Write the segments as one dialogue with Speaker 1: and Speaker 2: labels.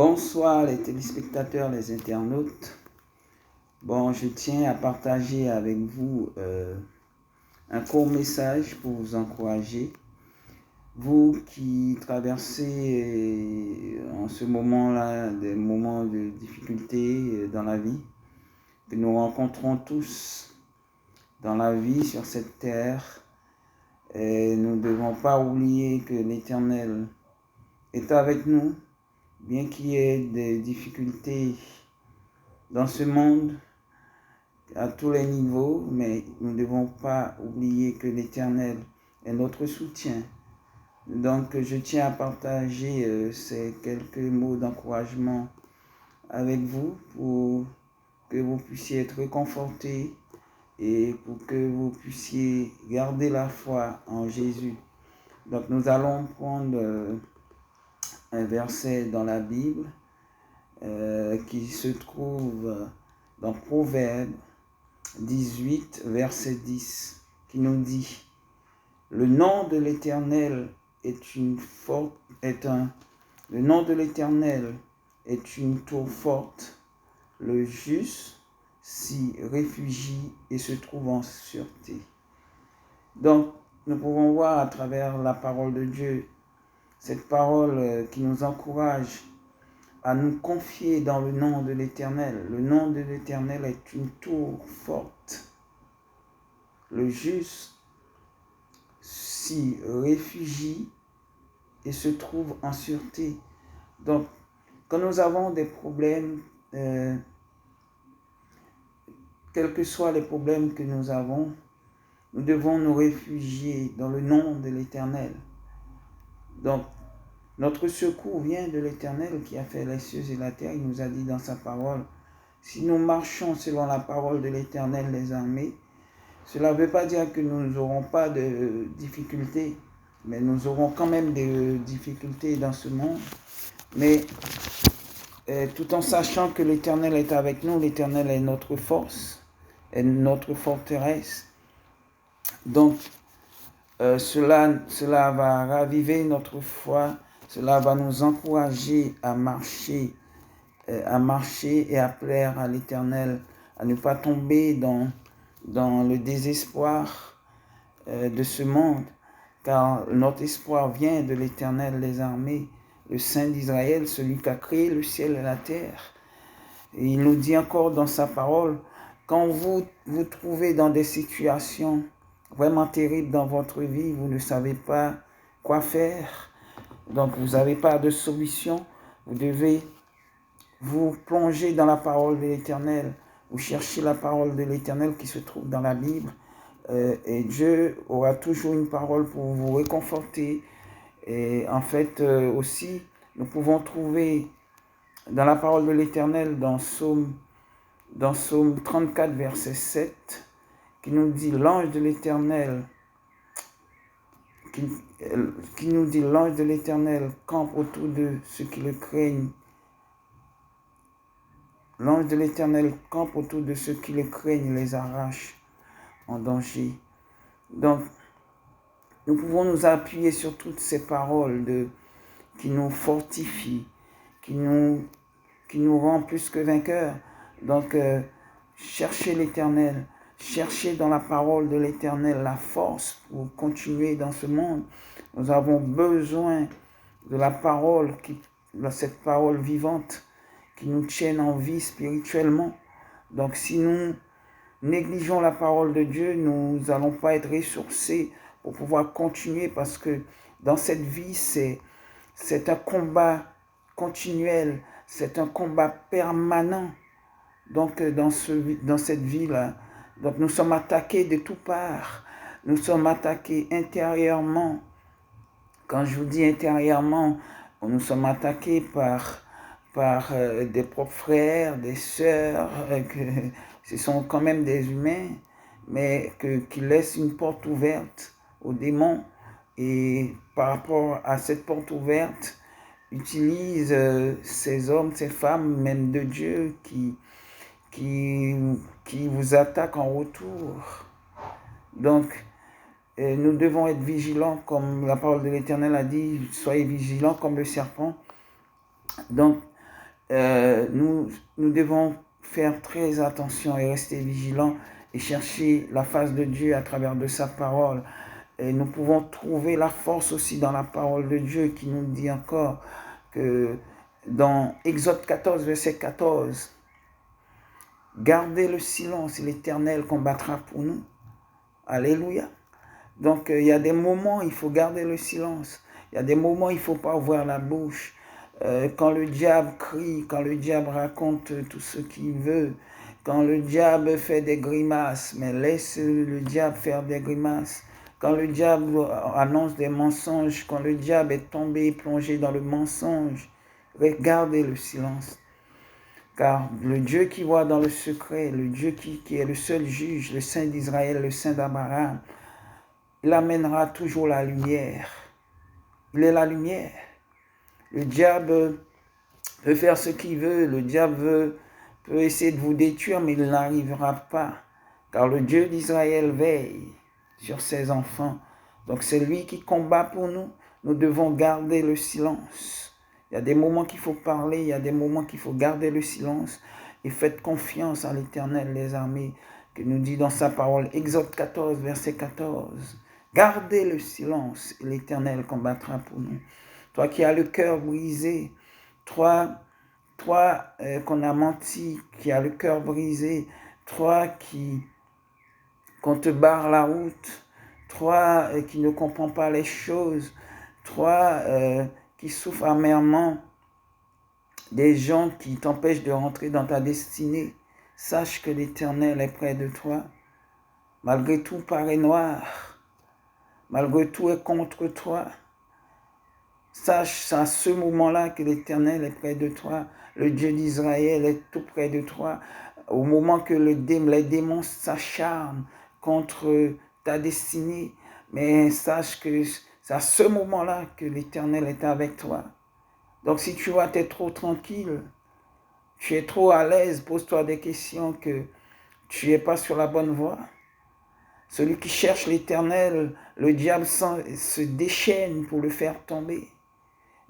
Speaker 1: Bonsoir les téléspectateurs, les internautes. Je tiens à partager avec vous un court message pour vous encourager. Vous qui traversez en ce moment-là des moments de difficulté dans la vie, que nous rencontrons tous dans la vie sur cette terre, et nous ne devons pas oublier que l'Éternel est avec nous. Bien qu'il y ait des difficultés dans ce monde, à tous les niveaux, mais nous ne devons pas oublier que l'Éternel est notre soutien. Donc, je tiens à partager ces quelques mots d'encouragement avec vous pour que vous puissiez être réconfortés et pour que vous puissiez garder la foi en Jésus. Donc, nous allons prendre un verset dans la Bible qui se trouve dans Proverbes 18, verset 10, qui nous dit: le nom de l'Éternel est une tour forte. Le juste s'y réfugie et se trouve en sûreté. Donc, nous pouvons voir à travers la parole de Dieu, cette parole qui nous encourage à nous confier dans le nom de l'Éternel. Le nom de l'Éternel est une tour forte. Le juste s'y réfugie et se trouve en sûreté. Donc, quand nous avons des problèmes, quels que soient les problèmes que nous avons, nous devons nous réfugier dans le nom de l'Éternel. Donc, notre secours vient de l'Éternel qui a fait les cieux et la terre. Il nous a dit dans sa parole: si nous marchons selon la parole de l'Éternel des armées, cela ne veut pas dire que nous n'aurons pas de difficultés, mais nous aurons quand même des difficultés dans ce monde. Mais tout en sachant que l'Éternel est avec nous, l'Éternel est notre force, est notre forteresse. Donc, cela va raviver notre foi, cela va nous encourager à marcher et à plaire à l'Éternel, à ne pas tomber dans le désespoir de ce monde, car notre espoir vient de l'Éternel des armées, le Saint d'Israël, celui qui a créé le ciel et la terre. Et il nous dit encore dans sa parole: quand vous vous trouvez dans des situations vraiment terribles dans votre vie, vous ne savez pas quoi faire, donc vous n'avez pas de solution, vous devez vous plonger dans la parole de l'Éternel, vous cherchez la parole de l'Éternel qui se trouve dans la Bible, et Dieu aura toujours une parole pour vous réconforter. Et en fait aussi, nous pouvons trouver dans la parole de l'Éternel, dans Psaume 34, verset 7, qui nous dit: l'ange de l'Éternel campe autour de ceux qui le craignent. L'ange de l'Éternel campe autour de ceux qui le craignent, les arrache en danger. Donc, nous pouvons nous appuyer sur toutes ces paroles qui nous fortifient, qui nous rend plus que vainqueurs. Donc, cherchez l'Éternel, cherchez dans la parole de l'Éternel la force pour continuer dans ce monde. Nous avons besoin de la parole, cette parole vivante qui nous tienne en vie spirituellement. Donc, si nous négligeons la parole de Dieu, nous n'allons pas être ressourcés pour pouvoir continuer, parce que dans cette vie, c'est un combat continuel, c'est un combat permanent. Donc, dans cette vie-là, donc nous sommes attaqués de toutes parts. Nous sommes attaqués intérieurement. Quand je vous dis intérieurement, nous sommes attaqués par des propres frères, des sœurs, ce sont quand même des humains, mais qui laissent une porte ouverte aux démons. Et par rapport à cette porte ouverte, utilisent ces hommes, ces femmes, même de Dieu, qui vous attaquent en retour. Donc, nous devons être vigilants, comme la parole de l'Éternel a dit: soyez vigilants comme le serpent. Donc, nous devons faire très attention et rester vigilants et chercher la face de Dieu à travers de sa parole. Et nous pouvons trouver la force aussi dans la parole de Dieu qui nous dit encore que dans Exode 14, verset 14, gardez le silence et l'Éternel combattra pour nous. Alléluia. Donc il y a des moments, il faut garder le silence. Il y a des moments, il ne faut pas ouvrir la bouche. Quand le diable crie, quand le diable raconte tout ce qu'il veut, quand le diable fait des grimaces, mais laisse le diable faire des grimaces. Quand le diable annonce des mensonges, quand le diable est tombé et plongé dans le mensonge, gardez le silence. Car le Dieu qui voit dans le secret, le Dieu qui est le seul juge, le Saint d'Israël, le Saint d'Abraham, il amènera toujours la lumière. Il est la lumière. Le diable peut faire ce qu'il veut, le diable peut essayer de vous détruire, mais il n'arrivera pas. Car le Dieu d'Israël veille sur ses enfants. Donc c'est lui qui combat pour nous. Nous devons garder le silence. Il y a des moments qu'il faut parler, il y a des moments qu'il faut garder le silence. Et faites confiance à l'Éternel, les armées, que nous dit dans sa parole, Exode 14, verset 14. Gardez le silence et l'Éternel combattra pour nous. Toi qui as le cœur brisé, toi qu'on a menti, qui a le cœur brisé, toi qu'on te barre la route, toi qui ne comprends pas les choses, toi qui souffres amèrement, des gens qui t'empêchent de rentrer dans ta destinée, sache que l'Éternel est près de toi. Malgré tout paraît noir, malgré tout est contre toi. Sache à ce moment-là que l'Éternel est près de toi, le Dieu d'Israël est tout près de toi. Au moment que les démons s'acharnent contre ta destinée, mais sache que c'est à ce moment-là que l'Éternel est avec toi. Donc si tu vois, tu es trop tranquille, tu es trop à l'aise, pose-toi des questions que tu n'es pas sur la bonne voie. Celui qui cherche l'Éternel, le diable se déchaîne pour le faire tomber.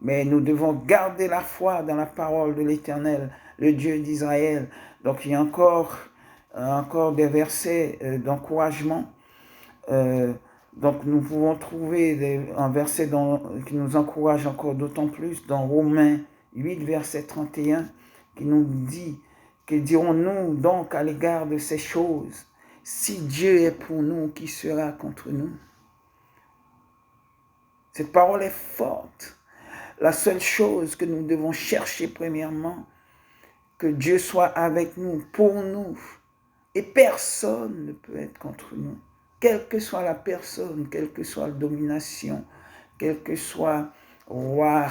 Speaker 1: Mais nous devons garder la foi dans la parole de l'Éternel, le Dieu d'Israël. Donc il y a encore des versets d'encouragement. Donc nous pouvons trouver un verset qui nous encourage encore d'autant plus dans Romains 8, verset 31, qui nous dit, que dirons-nous donc à l'égard de ces choses? Si Dieu est pour nous, qui sera contre nous? Cette parole est forte. La seule chose que nous devons chercher premièrement, que Dieu soit avec nous, pour nous. Et personne ne peut être contre nous. Quelle que soit la personne, quelle que soit la domination, quel que soit roi,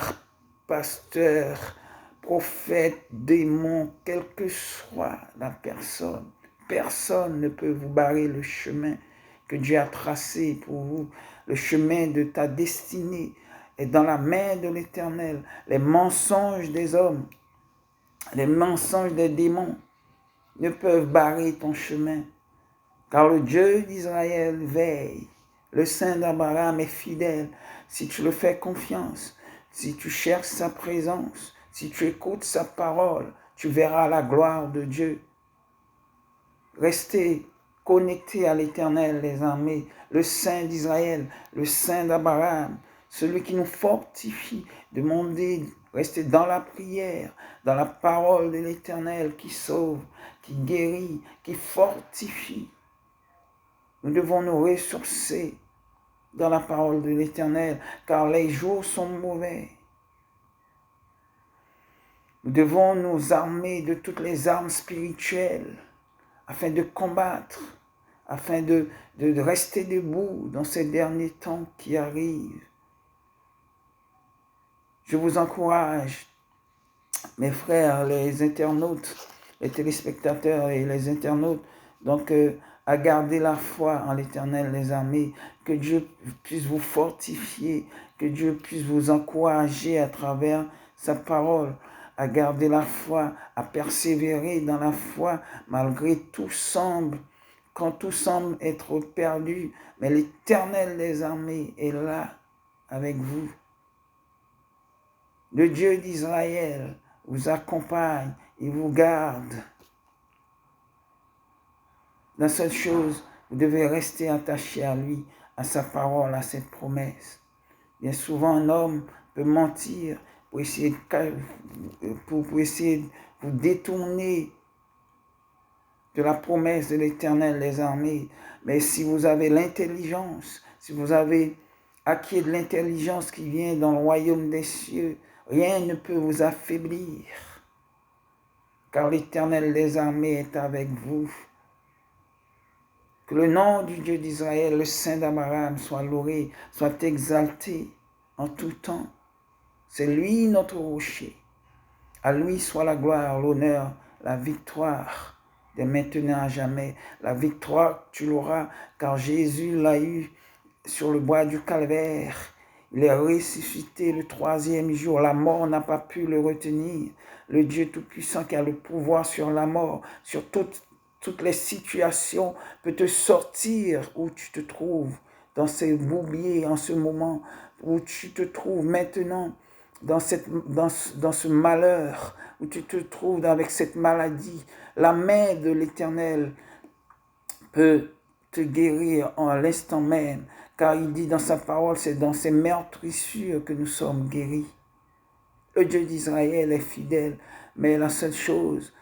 Speaker 1: pasteur, prophète, démon, quelle que soit la personne, personne ne peut vous barrer le chemin que Dieu a tracé pour vous, le chemin de ta destinée est dans la main de l'Éternel. Les mensonges des hommes, les mensonges des démons ne peuvent barrer ton chemin, car le Dieu d'Israël veille. Le Saint d'Abraham est fidèle. Si tu le fais confiance, si tu cherches sa présence, si tu écoutes sa parole, tu verras la gloire de Dieu. Restez connectés à l'Éternel, les armées, le Saint d'Israël, le Saint d'Abraham, celui qui nous fortifie. Demandez, restez dans la prière, dans la parole de l'Éternel qui sauve, qui guérit, qui fortifie. Nous devons nous ressourcer dans la parole de l'Éternel, car les jours sont mauvais. Nous devons nous armer de toutes les armes spirituelles afin de combattre, afin de rester debout dans ces derniers temps qui arrivent. Je vous encourage, mes frères, les internautes, les téléspectateurs et les internautes, donc à garder la foi en l'Éternel, les armées, que Dieu puisse vous fortifier, que Dieu puisse vous encourager à travers sa parole, à garder la foi, à persévérer dans la foi, malgré tout semble, quand tout semble être perdu, mais l'Éternel des armées est là avec vous. Le Dieu d'Israël vous accompagne, il vous garde. La seule chose, vous devez rester attaché à lui, à sa parole, à ses promesses. Bien souvent, un homme peut mentir pour essayer de vous détourner de la promesse de l'Éternel des armées. Mais si vous avez l'intelligence, si vous avez acquis de l'intelligence qui vient dans le royaume des cieux, rien ne peut vous affaiblir, car l'Éternel des armées est avec vous. Que le nom du Dieu d'Israël, le Saint d'Abraham, soit loué, soit exalté en tout temps. C'est lui notre rocher. À lui soit la gloire, l'honneur, la victoire, de maintenant à jamais. La victoire, tu l'auras, car Jésus l'a eu sur le bois du Calvaire. Il est ressuscité le 3e jour. La mort n'a pas pu le retenir. Le Dieu Tout-Puissant qui a le pouvoir sur la mort, sur toutes les situations, peut te sortir où tu te trouves, dans ces bourbiers, en ce moment où tu te trouves maintenant, dans ce malheur, où tu te trouves avec cette maladie. La main de l'Éternel peut te guérir en l'instant même, car il dit dans sa parole, c'est dans ces meurtrissures que nous sommes guéris. Le Dieu d'Israël est fidèle, mais la seule chose,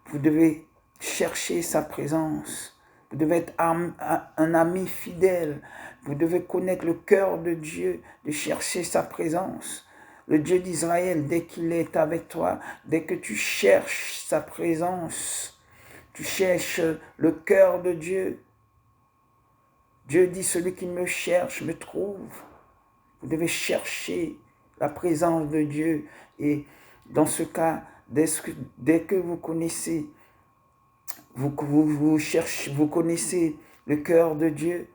Speaker 1: vous devez chercher sa présence. Vous devez être un ami fidèle. Vous devez connaître le cœur de Dieu, de chercher sa présence. Le Dieu d'Israël, dès qu'il est avec toi, dès que tu cherches sa présence, tu cherches le cœur de Dieu. Dieu dit, celui qui me cherche me trouve. Vous devez chercher la présence de Dieu. Et dans ce cas, dès que vous connaissez, vous connaissez le cœur de Dieu,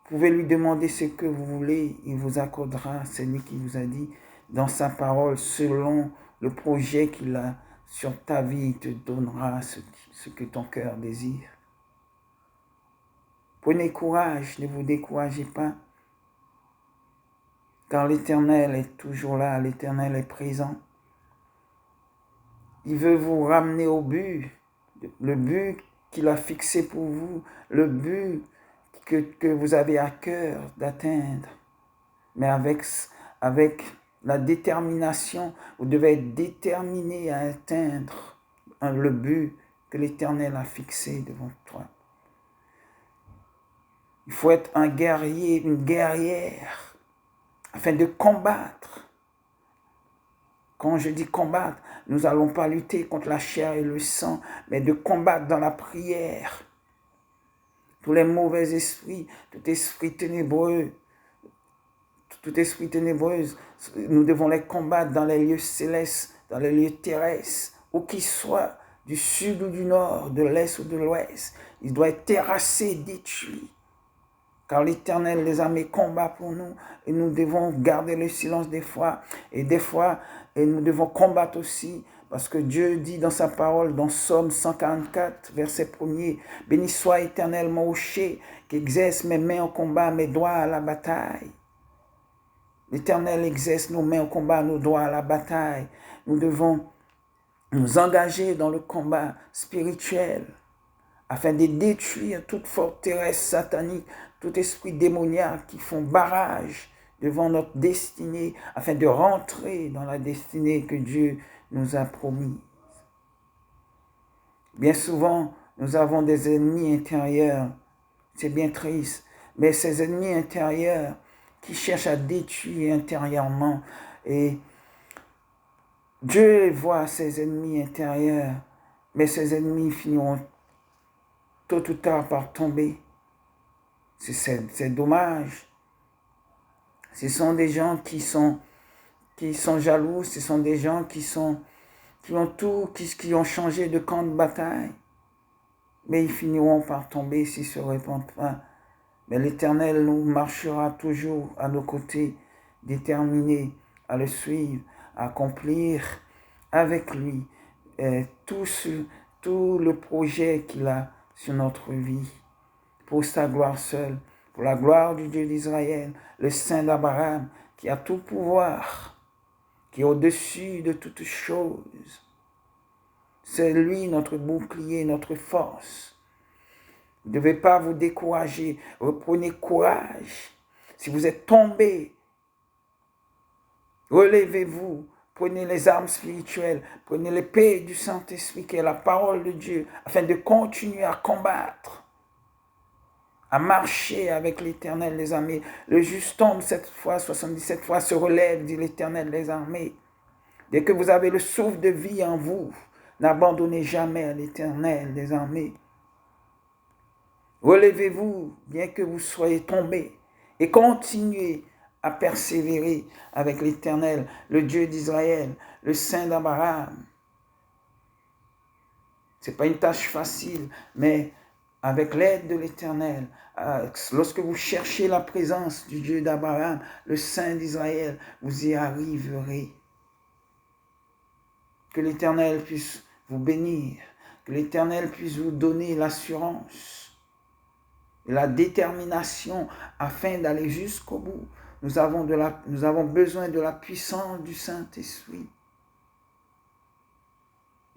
Speaker 1: vous pouvez lui demander ce que vous voulez, il vous accordera. C'est lui qui vous a dit dans sa parole, selon le projet qu'il a sur ta vie, il te donnera ce que ton cœur désire. Prenez courage, ne vous découragez pas, car l'Éternel est toujours là, l'Éternel est présent. Il veut vous ramener au but, le but qu'il a fixé pour vous, le but que vous avez à cœur d'atteindre. Mais avec la détermination, vous devez être déterminé à atteindre le but que l'Éternel a fixé devant toi. Il faut être un guerrier, une guerrière, afin de combattre. Quand je dis combattre, nous n'allons pas lutter contre la chair et le sang, mais de combattre dans la prière. Tous les mauvais esprits, tout esprit ténébreux, nous devons les combattre dans les lieux célestes, dans les lieux terrestres, où qu'ils soient, du sud ou du nord, de l'est ou de l'ouest. Il doit être terrassé, détruit. Car l'Éternel des armées combat pour nous et nous devons garder le silence des fois. Et des fois, nous devons combattre aussi parce que Dieu dit dans sa parole, dans Psaume 144, verset 1er, « Béni soit Éternel mon rocher, qui exerce mes mains au combat, mes doigts à la bataille. » L'Éternel exerce nos mains au combat, nos doigts à la bataille. Nous devons nous engager dans le combat spirituel afin de détruire toute forteresse satanique, tout esprit démoniaque qui font barrage devant notre destinée, afin de rentrer dans la destinée que Dieu nous a promise. Bien souvent, nous avons des ennemis intérieurs, c'est bien triste, mais ces ennemis intérieurs qui cherchent à détruire intérieurement, et Dieu voit ces ennemis intérieurs, mais ces ennemis finiront tôt ou tard par tomber. C'est dommage. Ce sont des gens qui sont jaloux, ce sont des gens qui ont changé de camp de bataille. Mais ils finiront par tomber s'ils se répandent pas. Mais l'Éternel nous marchera toujours à nos côtés, déterminés à le suivre, à accomplir avec lui tout le projet qu'il a sur notre vie, pour sa gloire seule, pour la gloire du Dieu d'Israël, le Saint d'Abraham, qui a tout pouvoir, qui est au-dessus de toutes choses. C'est lui notre bouclier, notre force. Vous ne devez pas vous décourager. Reprenez courage. Si vous êtes tombé, relevez-vous. Prenez les armes spirituelles. Prenez l'épée du Saint-Esprit qui est la parole de Dieu afin de continuer à combattre, à marcher avec l'Éternel des armées. Le juste tombe 7 fois, 77 fois se relève, dit l'Éternel des armées. Dès que vous avez le souffle de vie en vous, n'abandonnez jamais à l'Éternel des armées. Relevez-vous, bien que vous soyez tombés, et continuez à persévérer avec l'Éternel, le Dieu d'Israël, le Saint d'Abraham. Ce n'est pas une tâche facile, mais avec l'aide de l'Éternel, lorsque vous cherchez la présence du Dieu d'Abraham, le Saint d'Israël, vous y arriverez. Que l'Éternel puisse vous bénir, que l'Éternel puisse vous donner l'assurance et la détermination afin d'aller jusqu'au bout. Nous avons besoin de la puissance du Saint-Esprit.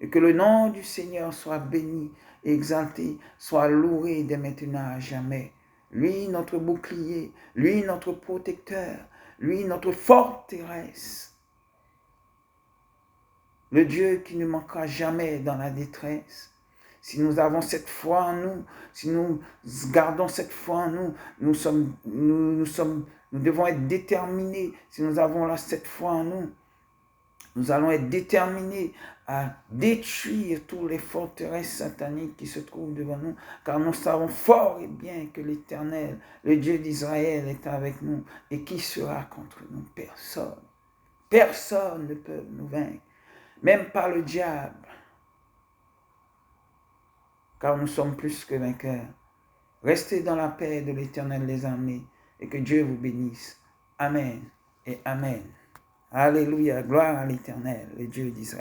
Speaker 1: Et que le nom du Seigneur soit béni, exalté, soit loué dès maintenant à jamais. Lui, notre bouclier, lui, notre protecteur, lui, notre forteresse. Le Dieu qui ne manquera jamais dans la détresse. Si nous avons cette foi en nous, si nous gardons cette foi en nous, nous devons être déterminés. Si nous avons cette foi en nous, nous allons être déterminés à détruire toutes les forteresses sataniques qui se trouvent devant nous, car nous savons fort et bien que l'Éternel, le Dieu d'Israël, est avec nous. Et qui sera contre nous? Personne. Personne ne peut nous vaincre, même pas le diable. Car nous sommes plus que vainqueurs. Restez dans la paix de l'Éternel des armées et que Dieu vous bénisse. Amen et Amen. Alléluia, gloire à l'Éternel, le Dieu d'Israël.